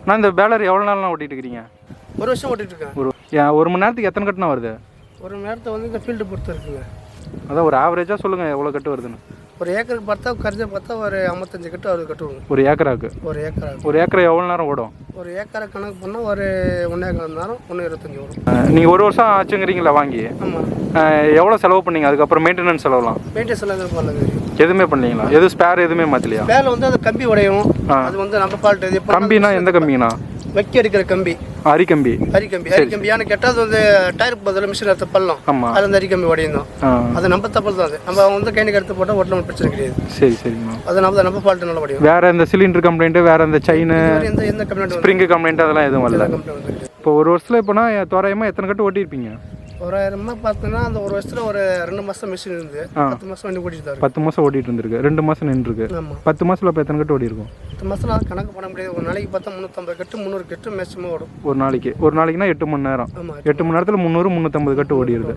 நான் இந்த பேலர் எவ்வளோ நாள்லாம் ஓட்டிகிட்டு இருக்கிறீங்க? ஒரு வருஷம் ஓட்டிகிட்டு இருக்கேன். ஒரு மணி நேரத்துக்கு எத்தனை கட்டுனா வருது? ஒரு மணி நேரத்தை வந்து இந்த ஃபீல்டு பொறுத்து இருக்குங்க. அதான் ஒரு ஆவரேஜாக சொல்லுங்கள் எவ்வளோ கட்டு வருதுன்னு. ஒரு ஏக்கருக்கு பார்த்தா கரைஞ்ச பார்த்தா ஒரு 55 கட்டு 60 கட்டு வரும். ஒரு ஏக்கராக்கு? ஒரு ஏக்கரை எவ்வளோ நேரம் ஓடும்? ஒரு ஏக்கரை கணக்கு பண்ணால் ஒரு 1,25 நேரம் 1,25 வரும். நீங்கள் ஒரு வருஷம் ஆச்சுங்கிறீங்களா வாங்கி? ஆமாம். எவ்வளோ செலவு பண்ணீங்க? அதுக்கப்புறம் மெயின்டெனன்ஸ் செலவுலாம்? மெயின்டெனன்ஸ் எல்லாம் எதுவும் பண்ணல. எதுவுமே பண்ணீங்களா? எதுவும் ஸ்பேர் எதுவுமே மாற்றலையா? ஸ்பேரில் வந்து அந்த கம்பி உடையும், அது வந்து நம்ம ஃபால்ட். இது கம்பினா எந்த கம்பிங்கண்ணா? வைக்க எடுக்கிற கம்பி. அரிக்கம்பி? அரிக்கம்பியான கேட்டால் அது வந்து டயர் பதில் மிஷின் எடுத்து பள்ளம். ஆமாம். அது வந்து அரிக்கம்பி உடையும் தான். அது நம்ம தப்பல் தான். அது நம்ம வந்து கைனுக்கு எடுத்து போட்டால் ஒட்டலாம், பிரச்சனை கிடையாது. சரி சரிங்கண்ணா. அது நம்ம ஃபால்ட்டு நல்லா உடையும். வேறு இந்த சிலிண்டர் கம்ப்ளைண்ட், வேறு இந்த செயின், எந்த கம்ப்ளைண்ட், ஸ்ப்ரிங்கு கம்ப்ளைண்ட் அதெல்லாம் எதுவும் வரல? இப்போ ஒரு வருஷத்தில் இப்போனா தோராயமாக எத்தனை கட்டு ஓட்டியிருப்பீங்க? தோராயிரமாக பார்த்தோன்னா அந்த ஒரு வருஷத்தில் ஒரு 2 மாதம் மிஷின் இருந்து 10 மாதம் வண்டி ஓட்டிட்டு தான். 10 மாதம் ஓட்டிட்டு இருந்திருக்கு. 2 மாதம் நின்றுருக்கு. ஆமாம். 10 மாதத்தில் இப்போ எத்தனை கட்டு ஓடி இருக்கும்? 10 மாதத்தில் அது கணக்கு பண்ண முடியாது. ஒரு நாளைக்கு பார்த்தா 350 கட்டு 300 கட்டு மேக்ஸிமம் ஓடும். ஒரு நாளைக்குனா 8 மணி நேரம். ஆமாம். 8 மணி நேரத்தில் 300 350 கட்டு ஓடி இருக்கு.